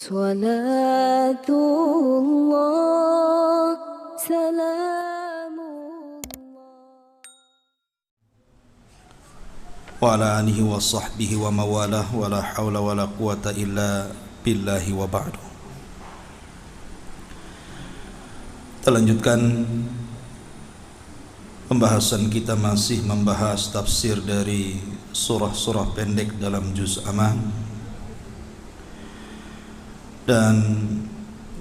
صلاة الله سلام الله وعلى آله وصحبه ومواله ولا حول ولا قوة إلا بالله وبعد. Kita lanjutkan pembahasan kita, masih membahas tafsir dari surah-surah pendek dalam juz Amma, dan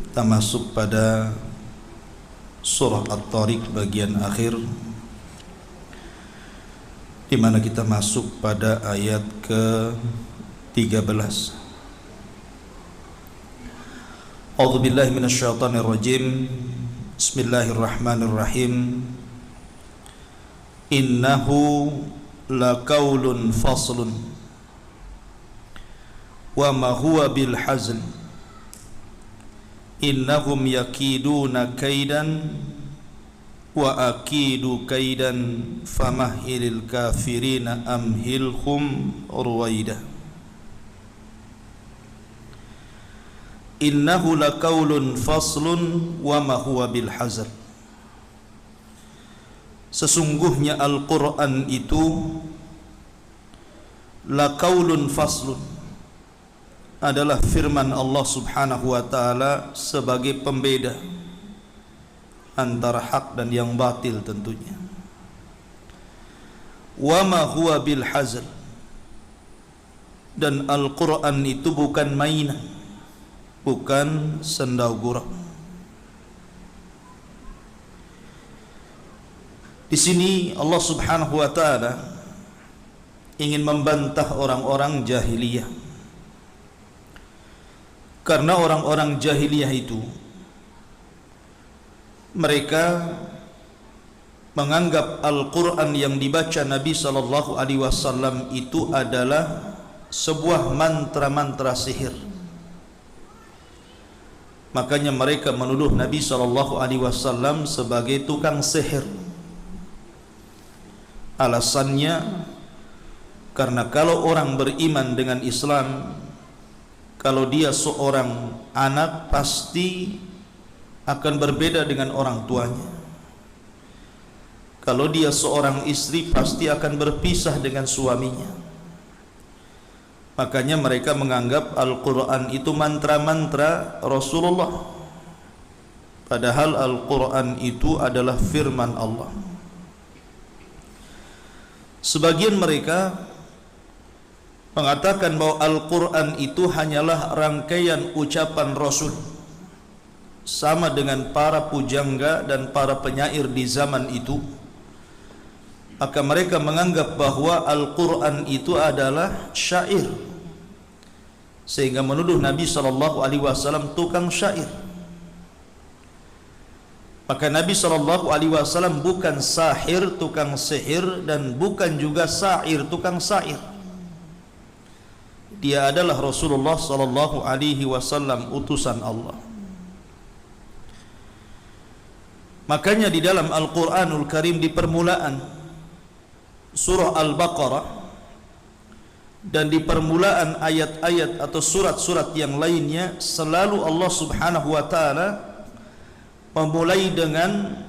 kita masuk pada surah At-Tariq bagian akhir, di mana kita masuk pada ayat ke-13. A'udzubillahi minasyaitonir rajim. Bismillahirrahmanirrahim. Innahu laqaulun faslun wa ma huwa bil hazn. Innahum yakiduna kaidan wa akidu kaidan famahhilil kafirina amhilhum ruwaida. Innahu laqaulun faslun wa ma huwa bil hazn. Sesungguhnya Al-Quran itu laqaulun faslun, adalah firman Allah subhanahu wa ta'ala sebagai pembeda antara hak dan yang batil tentunya. Wa ma huwa bil hazl, dan Al-Quran itu bukan mainan, bukan sendau gurau. Di sini Allah subhanahu wa ta'ala ingin membantah orang-orang jahiliyah, karena orang-orang jahiliyah itu mereka menganggap Al-Quran yang dibaca Nabi SAW itu adalah sebuah mantra-mantra sihir. Makanya mereka menuduh Nabi SAW sebagai tukang sihir. Alasannya karena kalau orang beriman dengan Islam, kalau dia seorang anak pasti akan berbeda dengan orang tuanya. Kalau dia seorang istri pasti akan berpisah dengan suaminya. Makanya mereka menganggap Al-Quran itu mantra-mantra Rasulullah, padahal Al-Quran itu adalah firman Allah. Sebagian mereka mengatakan bahwa Al-Quran itu hanyalah rangkaian ucapan Rasul, sama dengan para pujangga dan para penyair di zaman itu. Maka mereka menganggap bahwa Al-Quran itu adalah syair, sehingga menuduh Nabi SAW tukang syair. Maka Nabi SAW bukan sahir, tukang sihir, dan bukan juga syair, tukang syair. Dia adalah Rasulullah SAW, utusan Allah. Makanya di dalam Al-Quranul Karim, di permulaan surah Al-Baqarah dan di permulaan ayat-ayat atau surat-surat yang lainnya, selalu Allah subhanahu wa ta'ala memulai dengan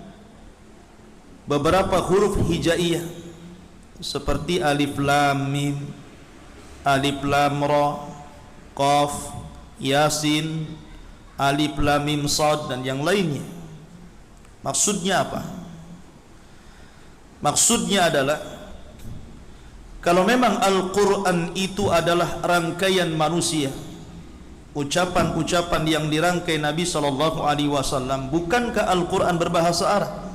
beberapa huruf hijaiyah seperti alif lam mim, alif lam ra, qaf, yasin, alif lam mim sad, dan yang lainnya. Maksudnya apa? Maksudnya adalah kalau memang Al-Quran itu adalah rangkaian manusia, ucapan-ucapan yang dirangkai Nabi SAW, bukankah Al-Quran berbahasa Arab?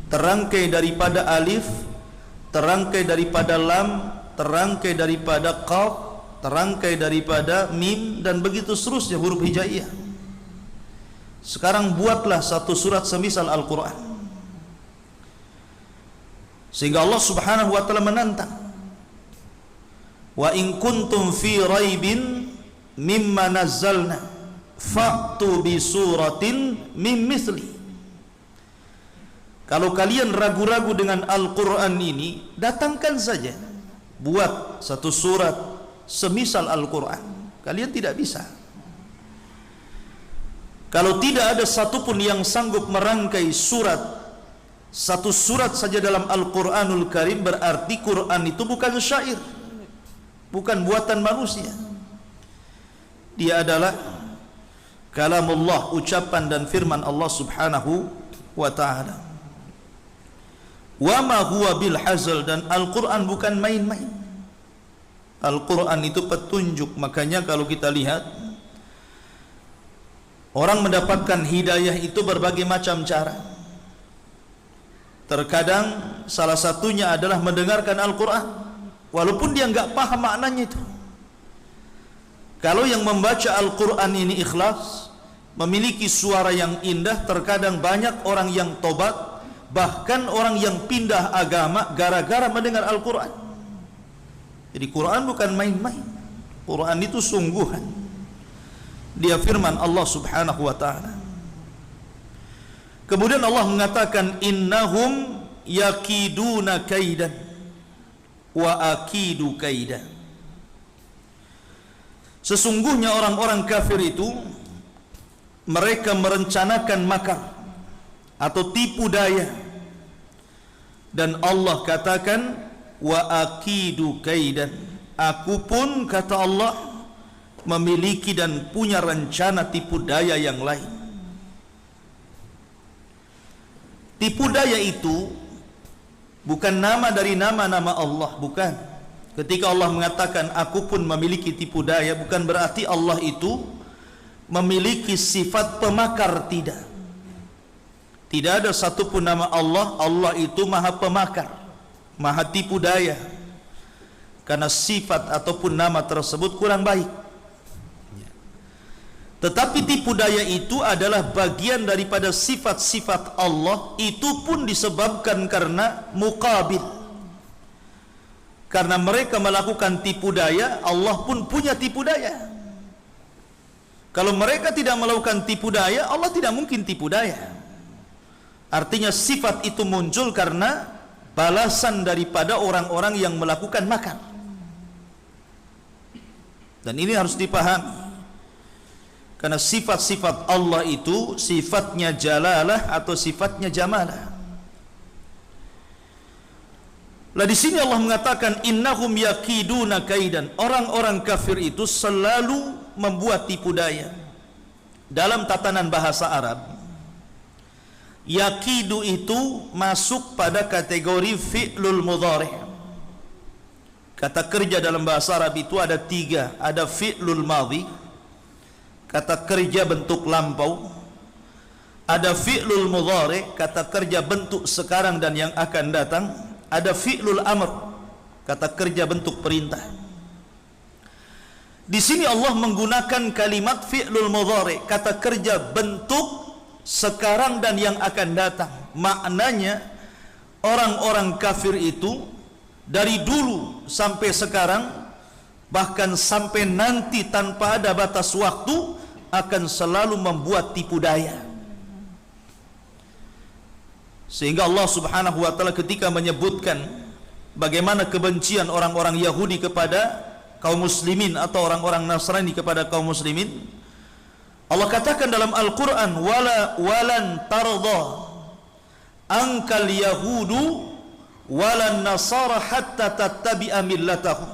Terangkai daripada alif, terangkai daripada lam, terangkai daripada qaf, terangkai daripada mim, dan begitu seterusnya huruf hijaiyah. Sekarang buatlah satu surat semisal Al-Quran, sehingga Allah subhanahu wa ta'ala menantang, wa in kuntum fi raibin mimma nazzalna fa'tu bi suratin mim mithli. Kalau kalian ragu-ragu dengan Al-Quran ini, datangkan saja, buat satu surat semisal Al-Quran. Kalian tidak bisa. Kalau tidak ada satupun yang sanggup merangkai satu surat saja dalam Al-Quranul Karim, berarti Quran itu bukan syair, bukan buatan manusia. Dia adalah kalamullah, ucapan dan firman Allah subhanahu wa ta'ala. Wa ma huwa bil hazal, dan Al-Quran bukan main-main. Al-Quran itu petunjuk. Makanya kalau kita lihat, orang mendapatkan hidayah itu berbagai macam cara. Terkadang salah satunya adalah mendengarkan Al-Quran, walaupun dia nggak paham maknanya itu. Kalau yang membaca Al-Quran ini ikhlas, memiliki suara yang indah, terkadang banyak orang yang tobat, bahkan orang yang pindah agama gara-gara mendengar Al-Quran. Jadi Quran bukan main-main. Quran itu sungguhan. Dia firman Allah subhanahu wa ta'ala. Kemudian Allah mengatakan, innahum yakiduna kaidan wa akidu kaidan. Sesungguhnya orang-orang kafir itu, mereka merencanakan makar atau tipu daya, dan Allah katakan, wa akidu kaidan, aku pun, kata Allah, memiliki dan punya rencana tipu daya yang lain. Tipu daya itu bukan nama dari nama-nama Allah, bukan. Ketika Allah mengatakan aku pun memiliki tipu daya, bukan berarti Allah itu memiliki sifat pemakar, tidak. Tidak ada satupun nama Allah, Allah itu maha pemakar, maha tipu daya, karena sifat ataupun nama tersebut kurang baik. Tetapi tipu daya itu adalah bagian daripada sifat-sifat Allah. Itu pun disebabkan karena muqabil, karena mereka melakukan tipu daya, Allah pun punya tipu daya. Kalau mereka tidak melakukan tipu daya, Allah tidak mungkin tipu daya. Artinya sifat itu muncul karena balasan daripada orang-orang yang melakukan makar. Dan ini harus dipahami, karena sifat-sifat Allah itu sifatnya jalalah atau sifatnya jamalah. Lah di sini Allah mengatakan innahum yakiduna kaidan. Orang-orang kafir itu selalu membuat tipu daya. Dalam tatanan bahasa Arab, yakidu itu masuk pada kategori fi'lul mudhari'. Kata kerja dalam bahasa Arab itu ada tiga. Ada fi'lul madhi, kata kerja bentuk lampau. Ada fi'lul mudhari', kata kerja bentuk sekarang dan yang akan datang. Ada fi'lul amr, kata kerja bentuk perintah. Di sini Allah menggunakan kalimat fi'lul mudhari', kata kerja bentuk sekarang dan yang akan datang. Maknanya orang-orang kafir itu dari dulu sampai sekarang, bahkan sampai nanti tanpa ada batas waktu, akan selalu membuat tipu daya. Sehingga Allah subhanahu wa ta'ala ketika menyebutkan bagaimana kebencian orang-orang Yahudi kepada kaum muslimin atau orang-orang Nasrani kepada kaum muslimin, Allah katakan dalam Al-Quran, walan tarda ankal yahudu walan nasara hatta tattabi'a millatahum.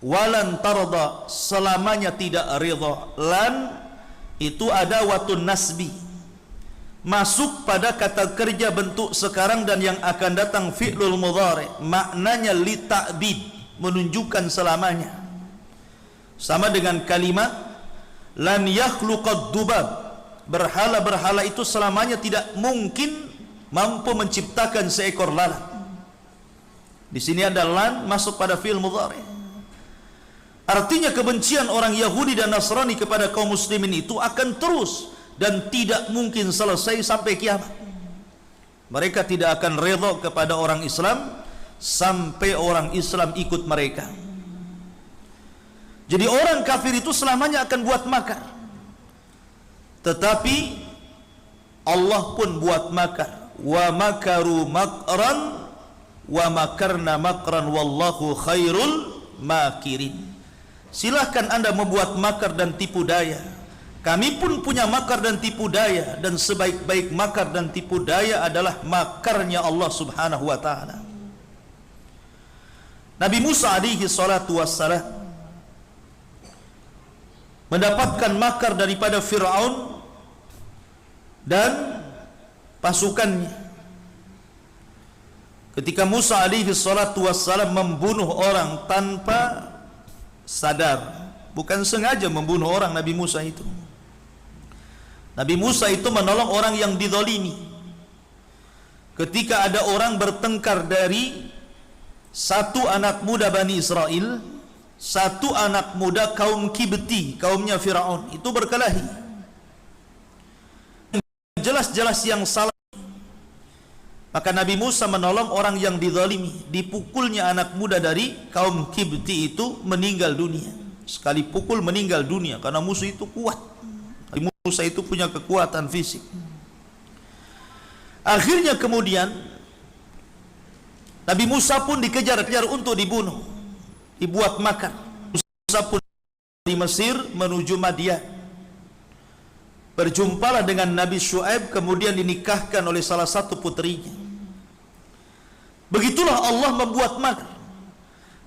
Walan tarda, selamanya tidak ridha. Lan itu ada watun nasbi, masuk pada kata kerja bentuk sekarang dan yang akan datang fi'lul mudhari'. Maknanya li ta'bid, menunjukkan selamanya. Sama dengan kalimat lan yakhluqad dubab, berhala-berhala itu selamanya tidak mungkin mampu menciptakan seekor lalat. Di sini ada lan masuk pada fi'il mudhari'. Artinya kebencian orang Yahudi dan Nasrani kepada kaum muslimin itu akan terus dan tidak mungkin selesai sampai kiamat. Mereka tidak akan redha kepada orang Islam sampai orang Islam ikut mereka. Jadi orang kafir itu selamanya akan buat makar. Tetapi Allah pun buat makar. Wa makaru makran wa makarna makran wallahu khairul makirin. Silahkan Anda membuat makar dan tipu daya, Kami pun punya makar dan tipu daya, dan sebaik-baik makar dan tipu daya adalah makarnya Allah Subhanahu wa taala. Nabi Musa alaihi salatu wassalam mendapatkan makar daripada Fir'aun dan pasukannya. Ketika Musa alaihi salatu wassalam membunuh orang tanpa sadar, bukan sengaja membunuh orang Nabi Musa itu. Nabi Musa itu menolong orang yang dizalimi. Ketika ada orang bertengkar dari satu anak muda Bani Israel, satu anak muda kaum Kibti, kaumnya Fir'aun, itu berkelahi. Jelas-jelas yang salah. Maka Nabi Musa menolong orang yang dizalimi. Dipukulnya anak muda dari kaum Kibti itu meninggal dunia. Sekali pukul meninggal dunia, karena musuh itu kuat. Nabi Musa itu punya kekuatan fisik. Akhirnya kemudian Nabi Musa pun dikejar-kejar untuk dibunuh, dibuat makar. Musa pun di Mesir menuju Madian. Berjumpalah dengan Nabi Syuaib, kemudian dinikahkan oleh salah satu putrinya. Begitulah Allah membuat makar.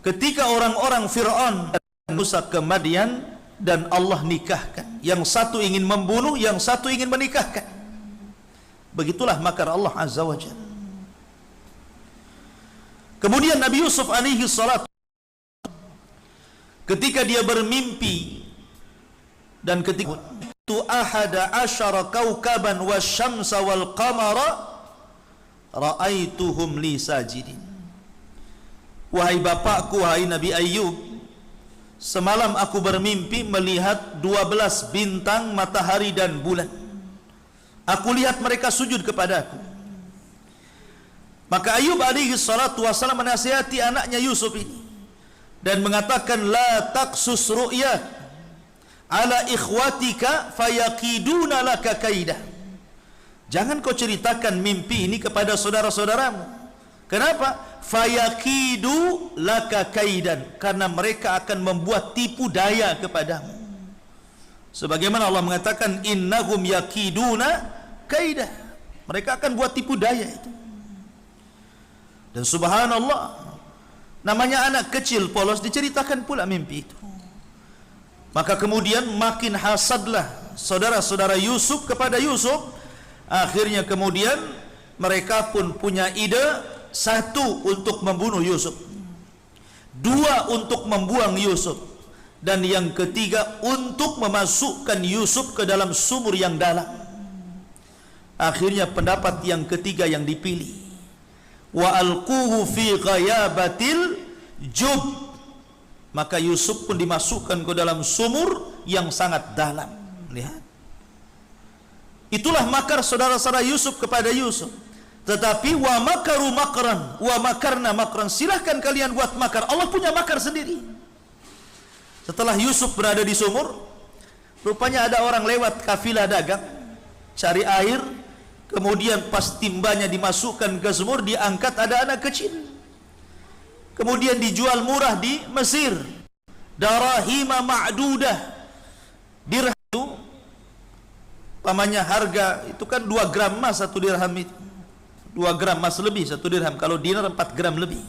Ketika orang-orang Fir'aun dan Musa ke Madian, dan Allah nikahkan. Yang satu ingin membunuh, yang satu ingin menikahkan. Begitulah makar Allah Azza wa Jalla. Kemudian Nabi Yusuf alaihi salatu, ketika dia bermimpi, dan ketika tu ahada asyara kaukaban wasyamsa wal qamara ra'aituhum li sajidin. Wahai bapakku, wahai Nabi Ayub, semalam aku bermimpi melihat 12 bintang, matahari dan bulan. Aku lihat mereka sujud kepadaku. Maka Ayub alaihi salatu wassalam menasihati anaknya Yusuf ini dan mengatakan, la taqsus ru'yak ala ikhwatika fayaqiduna laka kaidah. Jangan kau ceritakan mimpi ini kepada saudara-saudaramu. Kenapa? Fayaqidu laka kaidan, karena mereka akan membuat tipu daya kepadamu. Sebagaimana Allah mengatakan, innahum yaqiduna kaidah. Mereka akan buat tipu daya itu. Dan subhanallah, namanya anak kecil polos, diceritakan pula mimpi itu. Maka kemudian makin hasadlah saudara-saudara Yusuf kepada Yusuf. Akhirnya kemudian mereka pun punya ide, satu untuk membunuh Yusuf, dua untuk membuang Yusuf, dan yang ketiga untuk memasukkan Yusuf ke dalam sumur yang dalam. Akhirnya pendapat yang ketiga yang dipilih. Wa alquhu fi ghayabatil jub. Maka Yusuf pun dimasukkan ke dalam sumur yang sangat dalam. Lihat, itulah makar saudara-saudara Yusuf kepada Yusuf. Tetapi wa makaru makran wa makarna makran. Silahkan kalian buat makar, Allah punya makar sendiri. Setelah Yusuf berada di sumur, rupanya ada orang lewat, kafilah dagang, cari air. Kemudian pas timbanya dimasukkan ke sumur, diangkat, ada anak kecil. Kemudian dijual murah di Mesir, darahima ma'dudah. Dirham itu pamannya harga itu kan 2 gram emas satu dirham itu. 2 gram emas lebih satu dirham. Kalau dinar 4 gram lebih.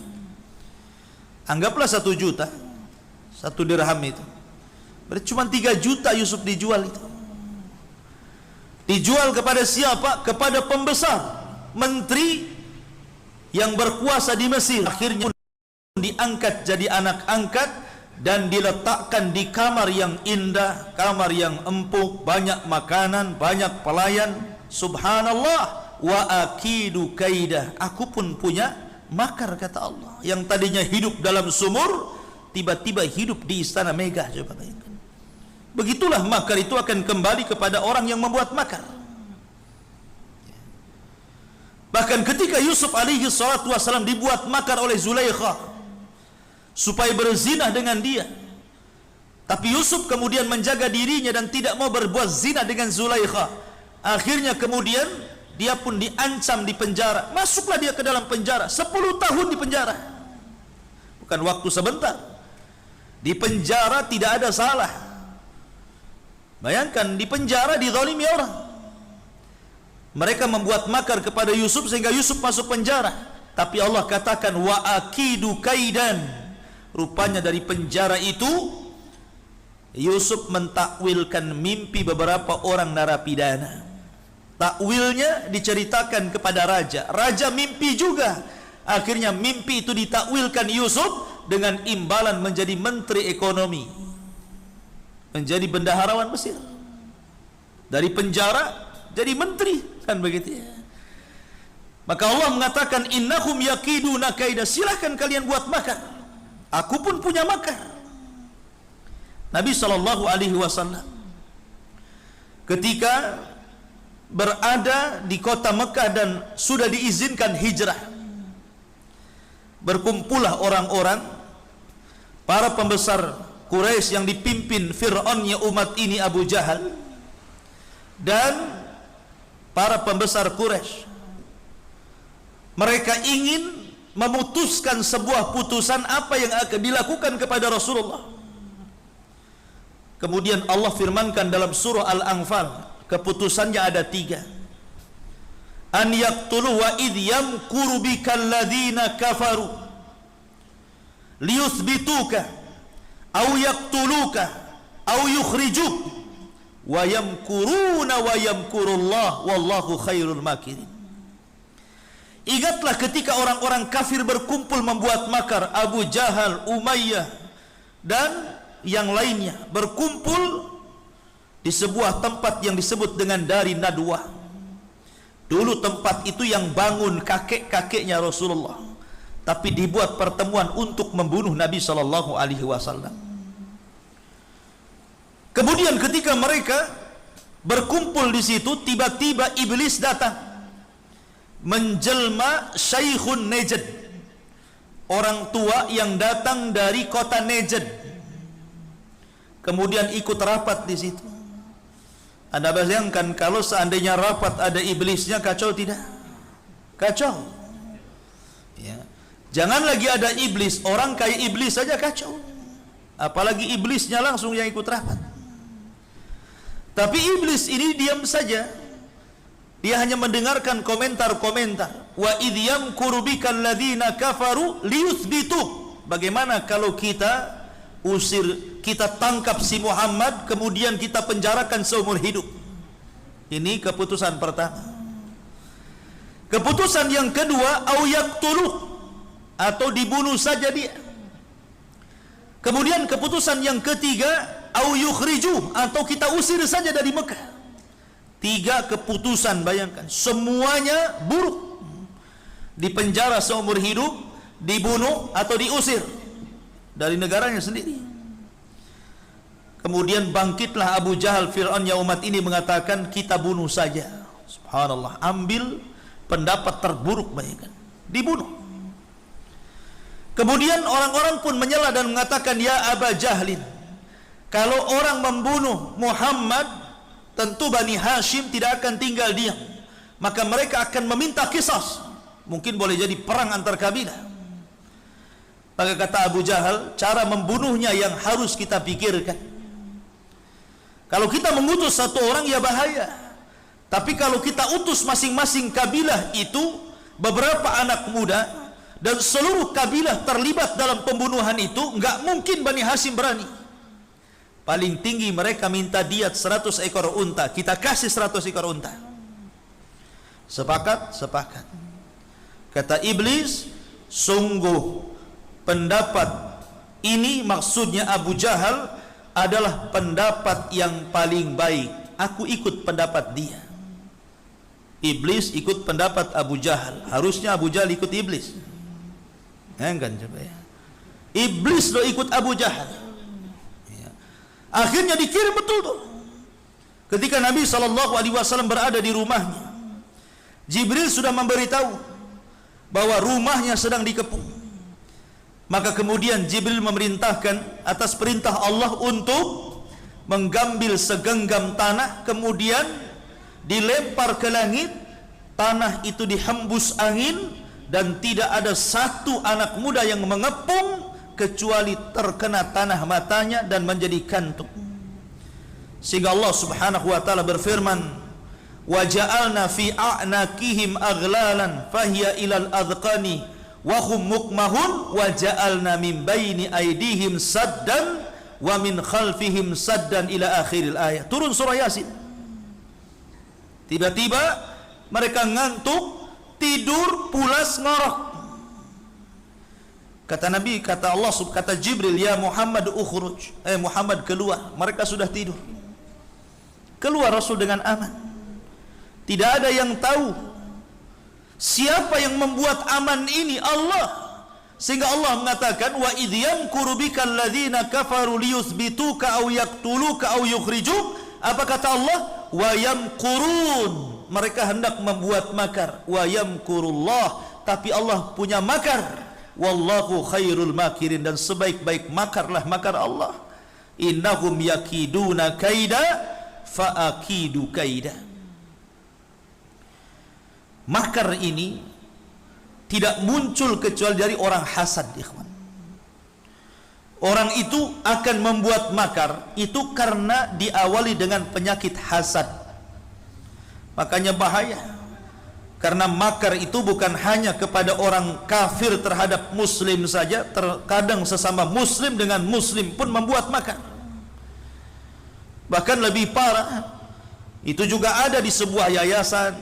Anggaplah 1 juta satu dirham itu. Berarti cuma 3 juta Yusuf dijual itu. Dijual kepada siapa? Kepada pembesar, menteri yang berkuasa di Mesir. Akhirnya diangkat jadi anak angkat dan diletakkan di kamar yang indah, kamar yang empuk, banyak makanan, banyak pelayan. Subhanallah, wa akidu kaidah. Aku pun punya makar, kata Allah. Yang tadinya hidup dalam sumur, tiba-tiba hidup di istana megah. Coba bayangkan. Begitulah makar itu akan kembali kepada orang yang membuat makar. Bahkan ketika Yusuf alaihi salatu wassalam dibuat makar oleh Zulaikha supaya berzinah dengan dia, tapi Yusuf kemudian menjaga dirinya dan tidak mau berbuat zina dengan Zulaikha. Akhirnya kemudian dia pun diancam di penjara. Masuklah dia ke dalam penjara, 10 tahun di penjara. Bukan waktu sebentar. Di penjara tidak ada salah. Bayangkan di penjara, dizalimi orang. Mereka membuat makar kepada Yusuf sehingga Yusuf masuk penjara. Tapi Allah katakan wa akidu kaidan. Rupanya dari penjara itu Yusuf mentakwilkan mimpi beberapa orang narapidana. Takwilnya diceritakan kepada raja. Raja mimpi juga. Akhirnya mimpi itu ditakwilkan Yusuf dengan imbalan menjadi menteri ekonomi, menjadi bendaharawan Mesir. Dari penjara jadi menteri, kan begitu ya. Maka Allah mengatakan innahum yakiduna kaida, silahkan kalian buat makar, aku pun punya makar. Nabi SAW ketika berada di kota Mekah dan sudah diizinkan hijrah, berkumpullah orang-orang, para pembesar Quraisy yang dipimpin Fir'aunnya umat ini Abu Jahal, dan para pembesar Quraisy. Mereka ingin memutuskan sebuah putusan apa yang akan dilakukan kepada Rasulullah. Kemudian Allah firmankan dalam surah Al-Anfal, keputusannya ada 3. An yaqtulu wa idh yamkuru bikal ladzina kafaru liyuthbituka aw yaqtuluka aw yukhrijuk wa yamkuruna wa yamkurullah wallahu khairul makirin. Ingatlah ketika orang-orang kafir berkumpul membuat makar, Abu Jahal, Umayyah dan yang lainnya berkumpul di sebuah tempat yang disebut dengan Dari Nadwah. Dulu tempat itu yang bangun kakek-kakeknya Rasulullah, tapi dibuat pertemuan untuk membunuh Nabi SAW. Kemudian ketika mereka berkumpul di situ, tiba-tiba iblis datang menjelma Syekhun Najd, orang tua yang datang dari kota Najd, kemudian ikut rapat di situ. Anda bayangkan kalau seandainya rapat ada iblisnya, kacau tidak? Kacau. Ya. Jangan lagi ada iblis, orang kayak iblis saja kacau. Apalagi iblisnya langsung yang ikut rapat. Tapi iblis ini diam saja. Dia hanya mendengarkan komentar-komentar. Wa idh yamkuru bikal ladzina kafaru liyuthbitu. Bagaimana kalau kita usir, kita tangkap si Muhammad, kemudian kita penjarakan seumur hidup. Ini keputusan pertama. Keputusan yang kedua, au yaqtulu, atau dibunuh saja dia. Kemudian keputusan yang ketiga, au yukhriju, atau kita usir saja dari Mekah. 3 keputusan, bayangkan, semuanya buruk. Dipenjara seumur hidup, dibunuh, atau diusir dari negaranya sendiri. Kemudian bangkitlah Abu Jahal, Fir'aunnya umat ini, mengatakan kita bunuh saja. Subhanallah, ambil pendapat terburuk, bayangkan, dibunuh. Kemudian orang-orang pun menyela dan mengatakan, ya Aba Jahlin, kalau orang membunuh Muhammad, tentu Bani Hashim tidak akan tinggal diam, maka mereka akan meminta qisas. Mungkin boleh jadi perang antar kabilah. Maka kata Abu Jahal, cara membunuhnya yang harus kita pikirkan. Kalau kita mengutus satu orang ya bahaya, tapi kalau kita utus masing-masing kabilah itu beberapa anak muda dan seluruh kabilah terlibat dalam pembunuhan itu, nggak mungkin Bani Hashim berani. Paling tinggi mereka minta diat 100 ekor unta, kita kasih 100 ekor unta. Sepakat? Sepakat. Kata iblis, sungguh pendapat ini, maksudnya Abu Jahal, adalah pendapat yang paling baik. Aku ikut pendapat dia. Iblis ikut pendapat Abu Jahal. Harusnya Abu Jahal ikut iblis. Kan coba ya. Iblis lo ikut Abu Jahal. Akhirnya dikirim betul tuh. Ketika Nabi SAW berada di rumahnya, Jibril sudah memberitahu bahwa rumahnya sedang dikepung. Maka kemudian Jibril memerintahkan atas perintah Allah untuk menggambil segenggam tanah, kemudian dilempar ke langit. Tanah itu dihembus angin dan tidak ada satu anak muda yang mengepung kecuali terkena tanah matanya dan menjadi kantuk. Sehingga Allah Subhanahu wa taala berfirman, "Wa ja'alna fi a'naqihim aghlalan fahiya ilal adqani wa hum mukmahun wa ja'alna min baini aydihim saddan wa min khalfihim saddan" ila akhiril ayat. Turun surah Yasin. Tiba-tiba mereka ngantuk, tidur, pulas, ngorok. Kata Nabi, kata Allah, kata Jibril, "Ya Muhammad ukhruj." Muhammad keluar. Mereka sudah tidur. Keluar Rasul dengan aman. Tidak ada yang tahu siapa yang membuat aman ini, Allah. Sehingga Allah mengatakan, "Wa idh yamkuru bikal ladzina kafaru liyuthbituka aw yaqtuluka aw yukhrijuk." Apa kata Allah? "Wa yamkurun." Mereka hendak membuat makar. "Wa yamkurullah." Tapi Allah punya makar. "Wallahu khairul makirin." Dan sebaik-baik makarlah makar Allah. "Innahum yakiduna kaida fa akidu kaida." Makar ini tidak muncul kecuali dari orang hasad, ikhwan. Orang itu akan membuat makar itu karena diawali dengan penyakit hasad. Makanya bahaya. Karena makar itu bukan hanya kepada orang kafir terhadap muslim saja, terkadang sesama muslim dengan muslim pun membuat makar. Bahkan lebih parah, itu juga ada di sebuah yayasan,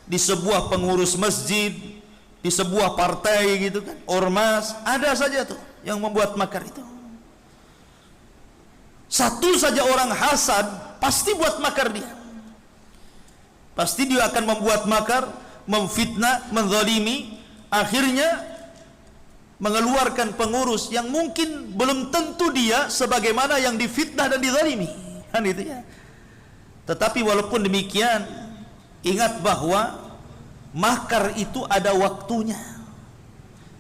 di sebuah pengurus masjid, di sebuah partai gitu kan, ormas, ada saja tuh yang membuat makar itu. Satu saja orang hasad pasti buat makar dia. Pasti dia akan membuat makar, memfitnah, menzalimi, akhirnya mengeluarkan pengurus yang mungkin belum tentu dia sebagaimana yang difitnah dan dizalimi, kan itu ya. Tetapi walaupun demikian, ingat bahwa makar itu ada waktunya.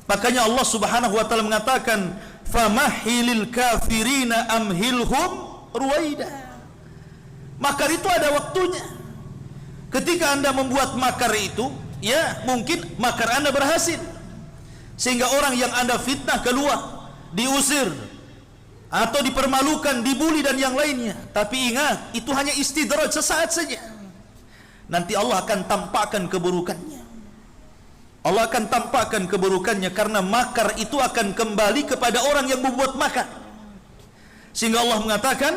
Makanya Allah Subhanahu wa taala mengatakan, "Famahilil kafirina amhilhum ruwaida." Makar itu ada waktunya. Ketika Anda membuat makar itu, ya mungkin makar Anda berhasil, sehingga orang yang Anda fitnah keluar, diusir, atau dipermalukan, dibuli dan yang lainnya. Tapi ingat, itu hanya istidraj sesaat saja. Nanti Allah akan tampakkan keburukannya. Allah akan tampakkan keburukannya, karena makar itu akan kembali kepada orang yang membuat makar. Sehingga Allah mengatakan,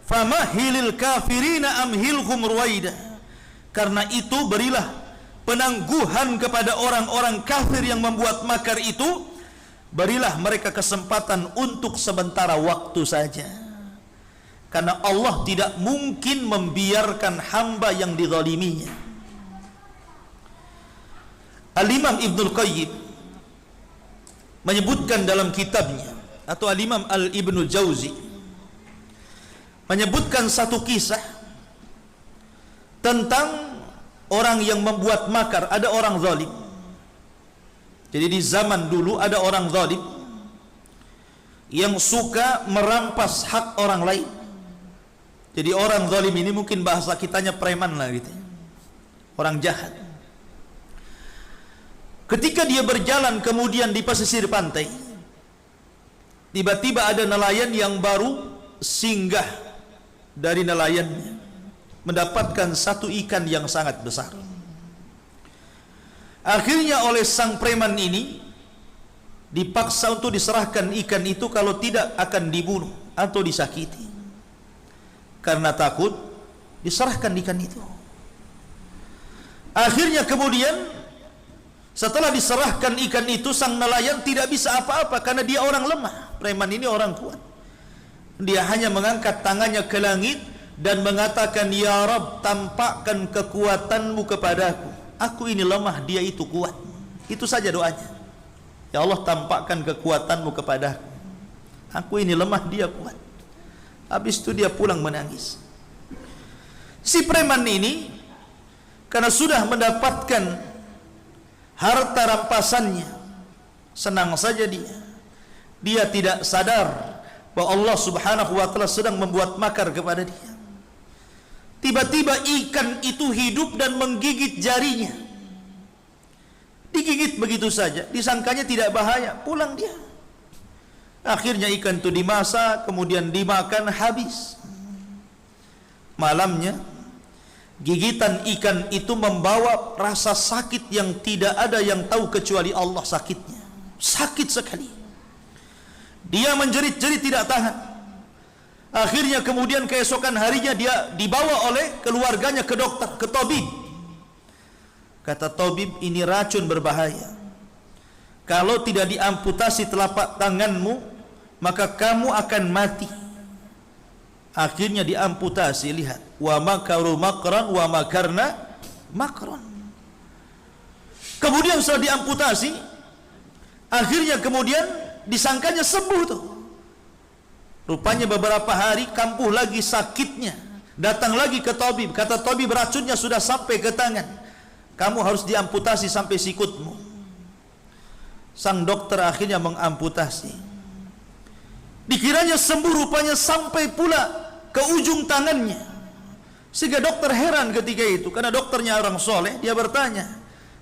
"Famahilil kafirina amhilhum ruwaida." Karena itu berilah penangguhan kepada orang-orang kafir yang membuat makar itu, berilah mereka kesempatan untuk sementara waktu saja. Karena Allah tidak mungkin membiarkan hamba yang dizaliminya. Al-Imam Ibnul Qayyim menyebutkan dalam kitabnya, atau Al-Imam Al-Ibnul Jauzi menyebutkan satu kisah tentang orang yang membuat makar. Ada orang zalim. Jadi di zaman dulu ada orang zalim yang suka merampas hak orang lain. Jadi orang zalim ini mungkin bahasa kitanya preman lah gitu, orang jahat. Ketika dia berjalan kemudian di pesisir pantai, tiba-tiba ada nelayan yang baru singgah dari nelayannya, mendapatkan satu ikan yang sangat besar. Akhirnya oleh sang preman ini dipaksa untuk diserahkan ikan itu, kalau tidak akan dibunuh atau disakiti. Karena takut, diserahkan ikan itu. Akhirnya kemudian setelah diserahkan ikan itu, sang nelayan tidak bisa apa-apa karena dia orang lemah. Preman ini orang kuat. Dia hanya mengangkat tangannya ke langit dan mengatakan, "Ya Rabb, tampakkan kekuatanmu kepadaku. Aku ini lemah, dia itu kuat." Itu saja doanya. "Ya Allah, tampakkan kekuatanmu kepadaku. Aku ini lemah, dia kuat." Habis itu dia pulang menangis. Si preman ini karena sudah mendapatkan harta rampasannya, senang saja dia. Dia tidak sadar bahwa Allah Subhanahu wa taala sedang membuat makar kepada dia. Tiba-tiba ikan itu hidup dan menggigit jarinya. Digigit begitu saja, disangkanya tidak bahaya, pulang dia. Akhirnya ikan itu dimasak, kemudian dimakan, habis. malamnya, gigitan ikan itu membawa rasa sakit yang tidak ada yang tahu kecuali Allah sakitnya. Sakit sekali. Dia menjerit-jerit tidak tahan. Akhirnya kemudian keesokan harinya dia dibawa oleh keluarganya ke dokter, ke tabib. Kata tabib, ini racun berbahaya. Kalau tidak diamputasi telapak tanganmu, maka kamu akan mati. Akhirnya diamputasi. Lihat, wa makaru makran wa makarna makran. Kemudian setelah diamputasi, akhirnya kemudian disangkanya sembuh tuh. Rupanya beberapa hari kampuh lagi sakitnya. Datang lagi ke tabib. Kata tabib, racunnya sudah sampai ke tangan. Kamu harus diamputasi sampai sikutmu. Sang dokter akhirnya mengamputasi. Dikiranya sembuh, rupanya sampai pula ke ujung tangannya. Sehingga dokter heran ketika itu, karena dokternya orang soleh. Dia bertanya,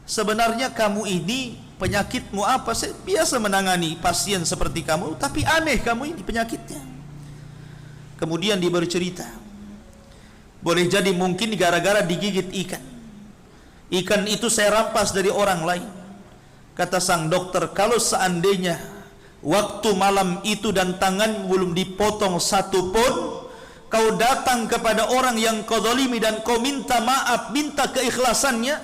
sebenarnya kamu ini penyakitmu apa? Saya biasa menangani pasien seperti kamu, tapi aneh kamu ini penyakitnya. Kemudian dia bercerita, boleh jadi mungkin gara-gara digigit ikan. Ikan itu saya rampas dari orang lain. Kata sang dokter, kalau seandainya waktu malam itu dan tangan belum dipotong satu pun, kau datang kepada orang yang kau zalimi dan kau minta maaf, minta keikhlasannya,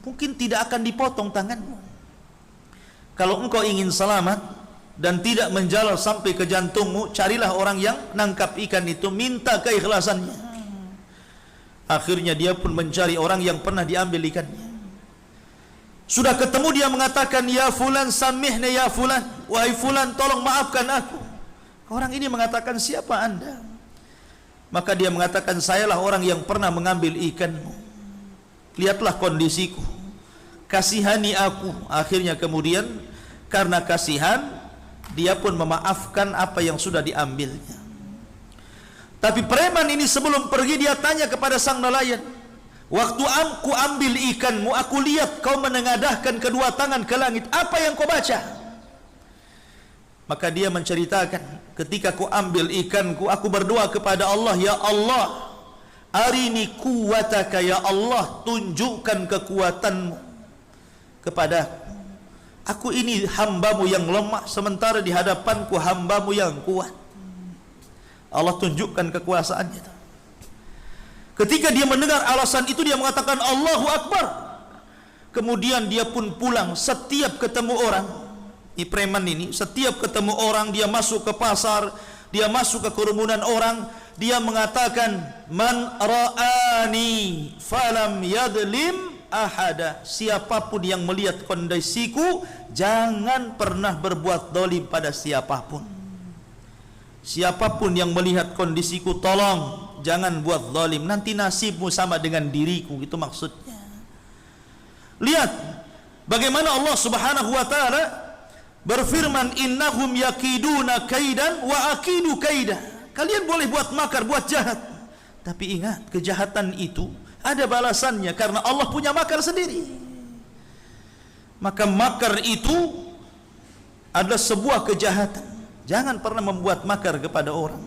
mungkin tidak akan dipotong tanganmu. Kalau engkau ingin selamat dan tidak menjalar sampai ke jantungmu, carilah orang yang nangkap ikan itu, minta keikhlasannya. Akhirnya dia pun mencari orang yang pernah diambil ikannya. Sudah ketemu, dia mengatakan, ya fulan samihna ya fulan, wahai fulan tolong maafkan aku. Orang ini mengatakan, siapa anda? Maka dia mengatakan, sayalah orang yang pernah mengambil ikanmu. Lihatlah kondisiku, kasihani aku. Akhirnya kemudian karena kasihan, dia pun memaafkan apa yang sudah diambilnya. Tapi preman ini sebelum pergi, dia tanya kepada sang nelayan, waktu aku ambil ikanmu, aku lihat kau menengadahkan kedua tangan ke langit, apa yang kau baca? Maka dia menceritakan, ketika ku ambil ikanku, aku berdoa kepada Allah, ya Allah, arini kuwataka, ya Allah, tunjukkan kekuatanmu kepadaku. Aku ini hambamu yang lemah, sementara di hadapanku hambamu yang kuat. Allah tunjukkan kekuasaannya. Ketika dia mendengar alasan itu, dia mengatakan Allahu Akbar. Kemudian dia pun pulang. Setiap ketemu orang, ini preman ini, setiap ketemu orang, dia masuk ke pasar, dia masuk ke kerumunan orang, dia mengatakan, man ra'ani falam yadlim ahada. Siapapun yang melihat kondisiku, jangan pernah berbuat dolim pada siapapun. Siapapun yang melihat kondisiku, tolong jangan buat zalim, nanti nasibmu sama dengan diriku. Itu maksudnya. Lihat bagaimana Allah Subhanahu wa taala berfirman, innahum yakiduna kaidan wa akidu kaida. Kalian boleh buat makar, buat jahat, tapi ingat, kejahatan itu ada balasannya, karena Allah punya makar sendiri. Maka makar itu adalah sebuah kejahatan. Jangan pernah membuat makar kepada orang.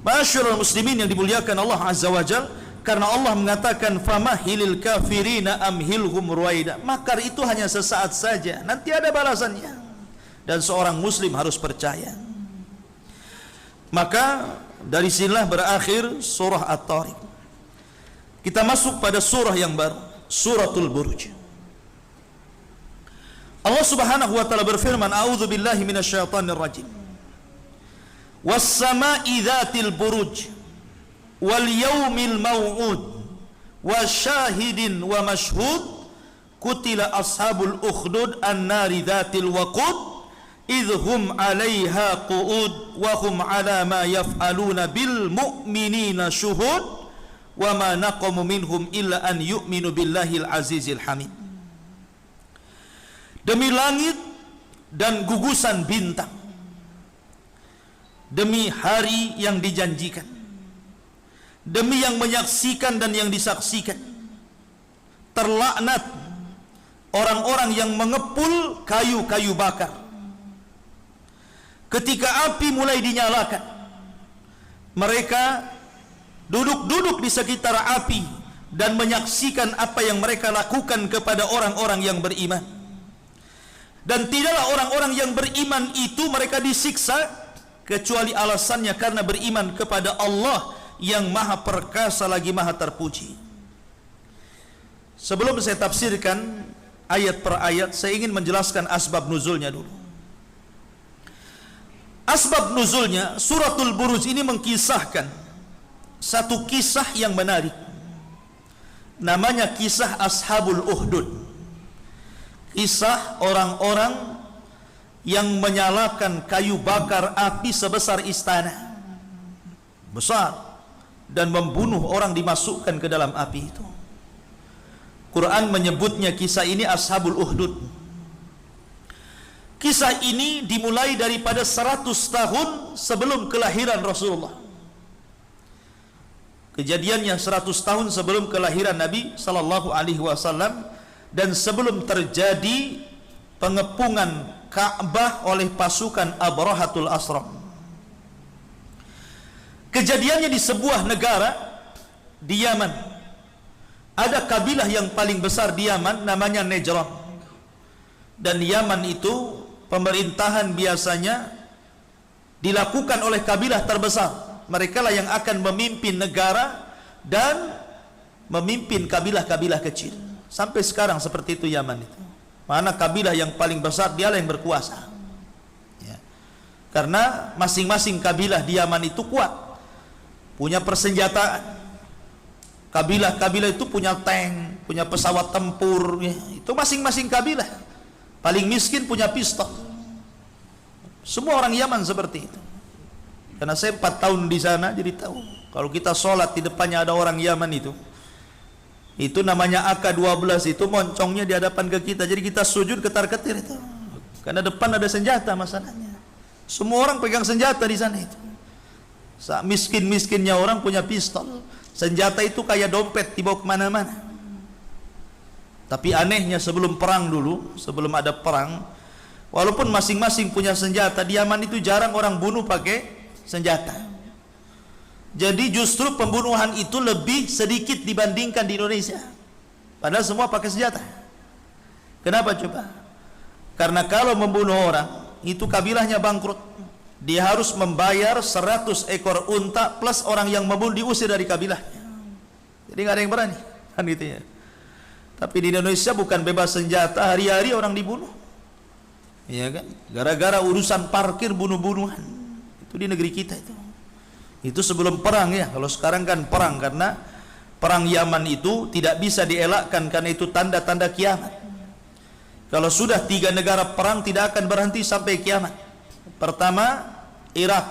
Ma'asyiral muslimin yang dimuliakan Allah Azza wa Jalla, karena Allah mengatakan famahilil kafirina amhilhum ruwaida. Makar itu hanya sesaat saja, nanti ada balasannya. Dan seorang muslim harus percaya. Maka dari sinilah berakhir surah At-Tariq. Kita masuk pada surah yang baru, suratul Buruj. Allah Subhanahu wa taala berfirman, a'udzu billahi minasyaitonir rajim. Was-sama'i dzatil buruj wal yaumil mau'ud wasyahidin wa mashhud kutila ashabul ukhdud an-nari dzatil waqud idhum 'alaiha qu'ud wa hum 'ala ma yaf'aluna bil mu'minina syuhud wa ma naqamu minhum illa an yu'minu billahil azizil hamid. Demi langit dan gugusan bintang, demi hari yang dijanjikan, demi yang menyaksikan dan yang disaksikan, terlaknat orang-orang yang mengepul kayu-kayu bakar. Ketika api mulai dinyalakan, mereka duduk-duduk di sekitar api dan menyaksikan apa yang mereka lakukan kepada orang-orang yang beriman. Dan tidaklah orang-orang yang beriman itu mereka disiksa kecuali alasannya karena beriman kepada Allah yang maha perkasa lagi maha terpuji. Sebelum saya tafsirkan ayat per ayat, saya ingin menjelaskan asbab nuzulnya dulu. Asbab nuzulnya, suratul Buruj ini mengkisahkan satu kisah yang menarik. Namanya kisah Ashabul Uhdud. Kisah orang-orang yang menyalakan kayu bakar api sebesar istana. Besar. Dan membunuh orang dimasukkan ke dalam api itu. Quran menyebutnya kisah ini Ashabul Uhdud. Kisah ini dimulai daripada 100 tahun sebelum kelahiran Rasulullah. Kejadiannya 100 tahun sebelum kelahiran Nabi sallallahu alaihi wasallam dan sebelum terjadi pengepungan Ka'bah oleh pasukan Abrahatul Asram. Kejadiannya di sebuah negara di Yaman. Ada kabilah yang paling besar di Yaman namanya Najran. Dan Yaman itu pemerintahan biasanya dilakukan oleh kabilah terbesar. Mereka lah yang akan memimpin negara dan memimpin kabilah-kabilah kecil. Sampai sekarang seperti itu Yaman itu. Mana kabilah yang paling besar dialah yang berkuasa. Ya. Karena masing-masing kabilah di Yaman itu kuat, punya persenjataan. Kabilah-kabilah itu punya tank, punya pesawat tempur. Ya. Itu masing-masing kabilah. Paling miskin punya pistol. Semua orang Yaman seperti itu. Karena saya 4 tahun di sana, jadi tahu. Kalau kita sholat di depannya ada orang Yaman itu namanya AK-12, itu moncongnya di hadapan ke kita. Jadi kita sujud ketar-ketir itu. Karena depan ada senjata masalahnya. Semua orang pegang senjata di sana itu. Miskin-miskinnya orang punya pistol. Senjata itu kayak dompet dibawa kemana-mana. Tapi anehnya sebelum perang dulu, sebelum ada perang, walaupun masing-masing punya senjata, di Yaman itu jarang orang bunuh pakai senjata. Jadi justru pembunuhan itu lebih sedikit dibandingkan di Indonesia. Padahal semua pakai senjata. Kenapa coba? Karena kalau membunuh orang, itu kabilahnya bangkrut. Dia harus membayar 100 ekor unta plus orang yang membunuh diusir dari kabilahnya. Jadi nggak ada yang berani, kan gitu ya. Tapi di Indonesia bukan bebas senjata, hari-hari orang dibunuh. Iya kan? Gara-gara urusan parkir bunuh-bunuhan. Itu di negeri kita itu. Itu sebelum perang ya. Kalau sekarang kan perang, karena perang Yaman itu tidak bisa dielakkan karena itu tanda-tanda kiamat. Kalau sudah 3 negara perang tidak akan berhenti sampai kiamat. Pertama Irak,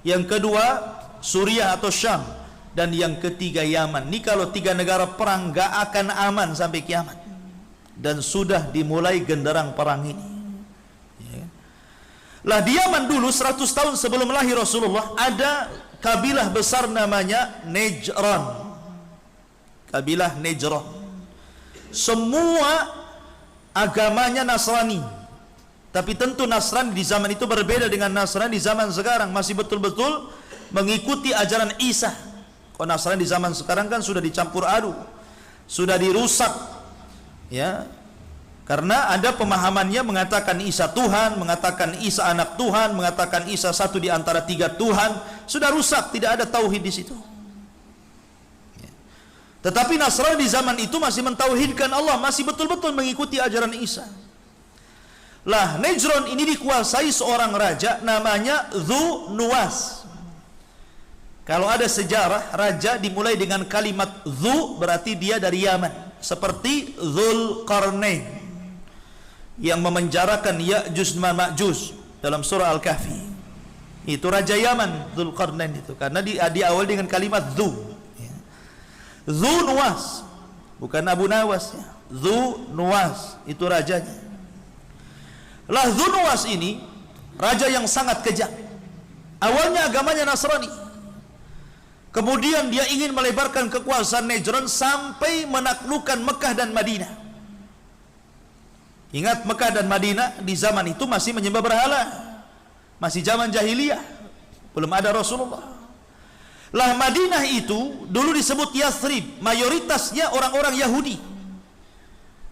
yang kedua Suriah atau Syam, dan yang ketiga Yaman. Ini kalau 3 negara perang gak akan aman sampai kiamat. Dan sudah dimulai genderang perang ini. Ya. Lah di Yaman dulu 100 tahun sebelum lahir Rasulullah ada kabilah besar namanya Najran. Kabilah Najran. Semua agamanya Nasrani. Tapi tentu Nasrani di zaman itu berbeda dengan Nasrani di zaman sekarang. Masih betul-betul mengikuti ajaran Isa. Kalau Nasrani di zaman sekarang kan sudah dicampur aduk, sudah dirusak, ya. Karena ada pemahamannya mengatakan Isa Tuhan, mengatakan Isa anak Tuhan, mengatakan Isa satu di antara 3 Tuhan. Sudah rusak, tidak ada tauhid di situ. Ya. Tetapi Nasrani di zaman itu masih mentauhidkan Allah, masih betul-betul mengikuti ajaran Isa. Lah Najran ini dikuasai seorang raja namanya Dzu Nuwas. Kalau ada sejarah, raja dimulai dengan kalimat Dzu, berarti dia dari Yaman. Seperti Dzulqarnain yang memenjarakan Ya'juj dan Ma'juj dalam surah Al-Kahfi. Itu raja Yaman, Dzulqarnain itu. Karena diawali dengan kalimat Dzu. Dzu Nuwas, bukan Abu Nawas ya. Dzu Nuwas, itu rajanya. Lah Dzu Nuwas ini raja yang sangat kejam. Awalnya agamanya Nasrani. Kemudian dia ingin melebarkan kekuasaan Najran sampai menaklukkan Mekah dan Madinah. Ingat, Mekah dan Madinah di zaman itu masih menyembah berhala. Masih zaman jahiliyah. Belum ada Rasulullah. Lah Madinah itu dulu disebut Yathrib, mayoritasnya orang-orang Yahudi.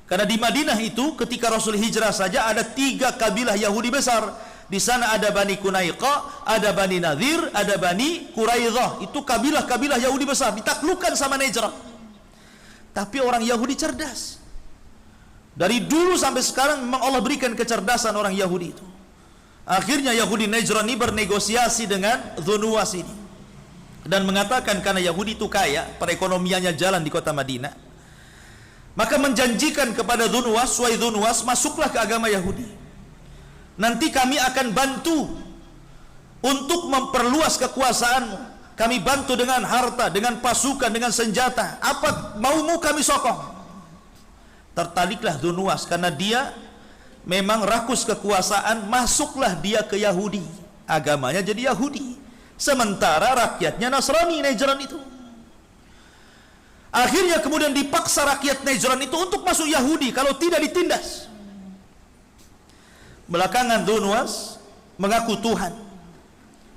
Karena di Madinah itu ketika Rasul hijrah saja ada 3 kabilah Yahudi besar. Di sana ada Bani Kunaiqa, ada Bani Nadir, ada Bani Quraidah. Itu kabilah-kabilah Yahudi besar, ditaklukkan sama Najran. Tapi orang Yahudi cerdas. Dari dulu sampai sekarang memang Allah berikan kecerdasan orang Yahudi itu. Akhirnya Yahudi Najran ini bernegosiasi dengan Dhunuwas ini dan mengatakan karena Yahudi itu kaya, perekonomiannya jalan di kota Madinah, maka menjanjikan kepada Dhunuwas, "Wahai Dhunuwas, masuklah ke agama Yahudi. Nanti kami akan bantu untuk memperluas kekuasaanmu. Kami bantu dengan harta, dengan pasukan, dengan senjata. Apa maumu kami sokong." Tertariklah Dhunuwas karena dia memang rakus kekuasaan, masuklah dia ke Yahudi. Agamanya jadi Yahudi. Sementara rakyatnya Nasrani Najran itu. Akhirnya kemudian dipaksa rakyat Najran itu untuk masuk Yahudi, kalau tidak ditindas. Belakangan Dhunuwas mengaku Tuhan.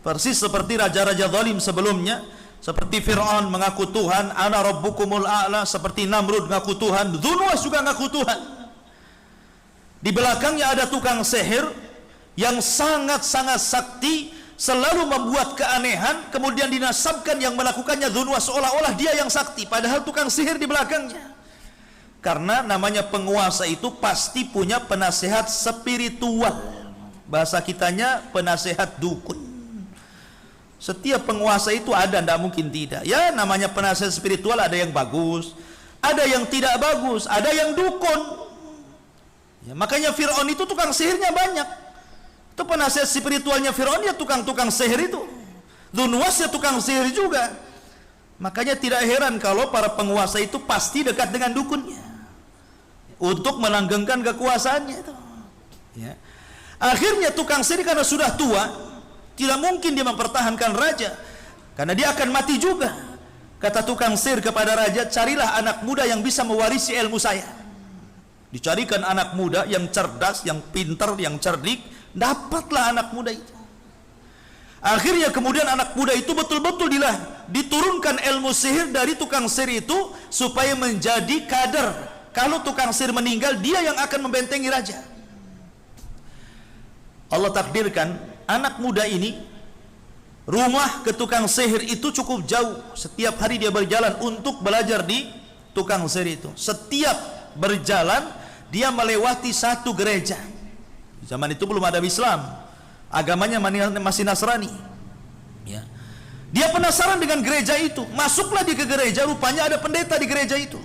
Persis seperti raja-raja zalim sebelumnya, seperti Fir'aun mengaku Tuhan, "Ana rabbukumul a'la", seperti Namrud mengaku Tuhan, Dhunuwas juga mengaku Tuhan. Di belakangnya ada tukang sihir yang sangat-sangat sakti, selalu membuat keanehan, kemudian dinasabkan yang melakukannya Dhunuwas seolah-olah dia yang sakti, padahal tukang sihir di belakangnya. Karena namanya penguasa itu pasti punya penasehat spiritual. Bahasa kitanya penasehat dukun. Setiap penguasa itu ada, tidak mungkin tidak. Ya, namanya penasehat spiritual, ada yang bagus, ada yang tidak bagus, ada yang dukun. Ya, makanya Fir'aun itu tukang sihirnya banyak. Itu penasehat spiritualnya Fir'aun, ya tukang-tukang sihir itu. Dhunuwas ya tukang sihir juga. Makanya tidak heran kalau para penguasa itu pasti dekat dengan dukunnya untuk melanggengkan kekuasaannya itu. Ya. Akhirnya tukang sihir karena sudah tua, tidak mungkin dia mempertahankan raja, karena dia akan mati juga. Kata tukang sihir kepada raja, "Carilah anak muda yang bisa mewarisi ilmu saya." Dicarikan anak muda yang cerdas, yang pintar, yang cerdik. Dapatlah anak muda itu. Akhirnya kemudian anak muda itu betul-betul diturunkan ilmu sihir dari tukang sihir itu supaya menjadi kader. Kalau tukang sihir meninggal, dia yang akan membentengi raja. Allah takdirkan anak muda ini, rumah ke tukang sihir itu cukup jauh. Setiap hari dia berjalan untuk belajar di tukang sihir itu. Setiap berjalan dia melewati satu gereja. Zaman itu belum ada Islam, agamanya masih Nasrani. Ya. Dia penasaran dengan gereja itu, masuklah dia ke gereja, rupanya ada pendeta di gereja itu.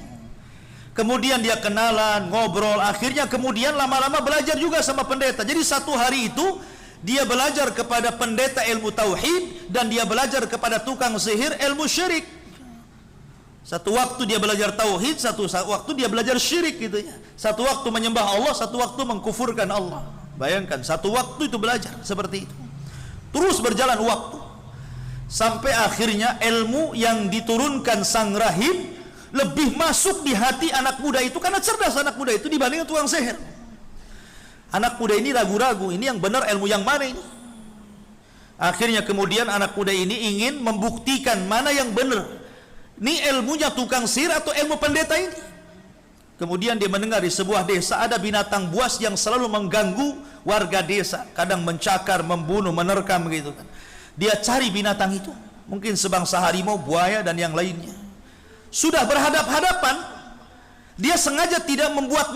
Kemudian dia kenalan, ngobrol, akhirnya kemudian lama-lama belajar juga sama pendeta. Jadi satu hari itu dia belajar kepada pendeta ilmu tauhid, dan dia belajar kepada tukang sihir ilmu syirik. Satu waktu dia belajar tauhid, satu waktu dia belajar syirik gitu ya. Satu waktu menyembah Allah, satu waktu mengkufurkan Allah. Bayangkan, satu waktu itu belajar seperti itu. Terus berjalan waktu, sampai akhirnya ilmu yang diturunkan sang rahib lebih masuk di hati anak muda itu, karena cerdas anak muda itu dibanding tukang sihir. Anak muda ini ragu-ragu, ini yang benar ilmu yang mana ini? Akhirnya kemudian anak muda ini ingin membuktikan mana yang benar. Ini ilmunya tukang sihir atau ilmu pendeta ini? Kemudian dia mendengar di sebuah desa ada binatang buas yang selalu mengganggu warga desa, kadang mencakar, membunuh, menerkam gitu kan. Dia cari binatang itu, mungkin sebangsa harimau, buaya dan yang lainnya. Sudah berhadap-hadapan, dia sengaja tidak membuat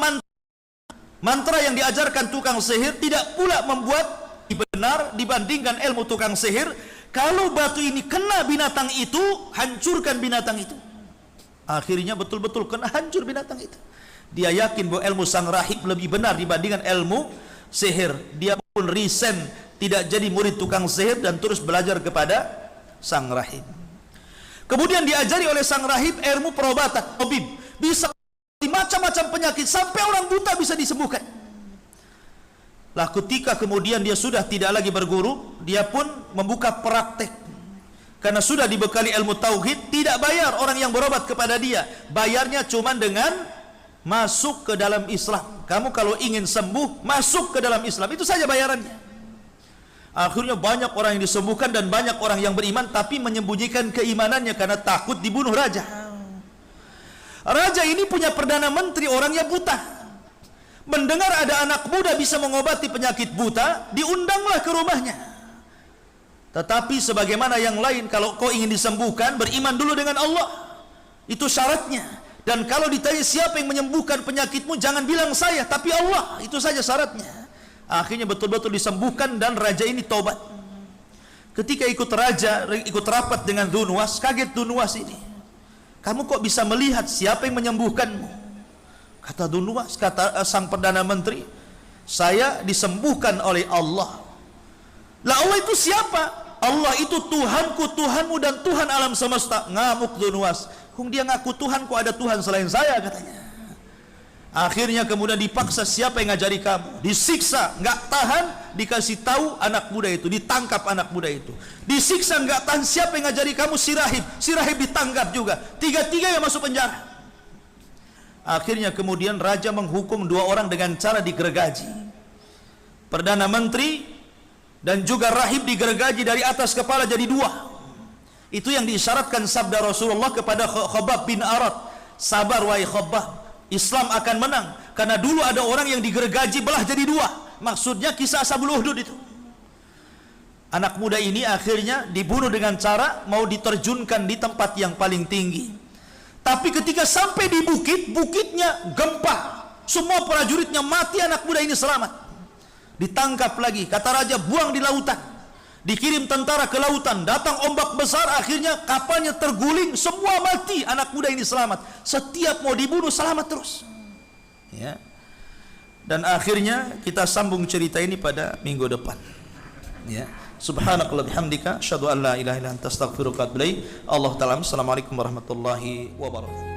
mantra yang diajarkan tukang sihir, tidak pula membuat benar dibandingkan ilmu tukang sihir. Kalau batu ini kena binatang itu, hancurkan binatang itu. Akhirnya betul-betul kena, hancur binatang itu. Dia yakin bahwa ilmu sang rahib lebih benar dibandingkan ilmu sihir. Dia pun resign, tidak jadi murid tukang sihir dan terus belajar kepada sang rahib. Kemudian diajari oleh sang rahib ilmu perobatan, tabib, bisa macam-macam penyakit sampai orang buta bisa disembuhkan. Lah ketika kemudian dia sudah tidak lagi berguru, dia pun membuka praktek. Karena sudah dibekali ilmu tauhid, tidak bayar orang yang berobat kepada dia. Bayarnya cuma dengan masuk ke dalam Islam. Kamu kalau ingin sembuh, masuk ke dalam Islam, itu saja bayarannya. Akhirnya banyak orang yang disembuhkan dan banyak orang yang beriman, tapi menyembunyikan keimanannya karena takut dibunuh raja. Raja ini punya perdana menteri orangnya buta. Mendengar ada anak muda bisa mengobati penyakit buta, diundanglah ke rumahnya. Tetapi sebagaimana yang lain, kalau kau ingin disembuhkan, beriman dulu dengan Allah. Itu syaratnya. Dan kalau ditanya siapa yang menyembuhkan penyakitmu, jangan bilang saya, tapi Allah. Itu saja syaratnya. Akhirnya betul-betul disembuhkan dan raja ini tobat. Ketika ikut rapat dengan Dzunwas, kaget Dzunwas ini. Kamu kok bisa melihat siapa yang menyembuhkanmu? Kata Dzunwas, kata sang perdana menteri, saya disembuhkan oleh Allah. Lah Allah itu siapa? Allah itu Tuhanku, Tuhanmu dan Tuhan alam semesta. Ngamuk Dzunwas. Dia ngaku Tuhan, kok ada Tuhan selain saya, katanya. Akhirnya kemudian dipaksa, siapa yang ngajari kamu? Disiksa, nggak tahan, dikasih tahu anak muda itu, ditangkap anak muda itu. Disiksa nggak tahan, siapa yang ngajari kamu? Si rahib ditangkap juga. Tiga-tiga yang masuk penjara. Akhirnya kemudian raja menghukum 2 orang dengan cara digergaji. Perdana menteri dan juga rahib digergaji dari atas kepala jadi 2. Itu yang diisyaratkan sabda Rasulullah kepada Khabbab bin Arat. Sabar wahai Khabbab, Islam akan menang. Karena dulu ada orang yang digergaji belah jadi 2. Maksudnya kisah Ashabul Ukhdud itu. Anak muda ini akhirnya dibunuh dengan cara mau diterjunkan di tempat yang paling tinggi. Tapi ketika sampai di bukitnya gempa. Semua prajuritnya mati, anak muda ini selamat. Ditangkap lagi, kata raja buang di lautan. Dikirim tentara ke lautan, datang ombak besar, akhirnya kapalnya terguling, semua mati, anak muda ini selamat. Setiap mau dibunuh selamat terus. Ya. Dan akhirnya kita sambung cerita ini pada minggu depan. Ya. Subhanakallah bihamdika, asyhadu an la ilaha illa anta astaghfiruka wa atubu ilaik. Allah ta'ala. Assalamualaikum warahmatullahi wabarakatuh.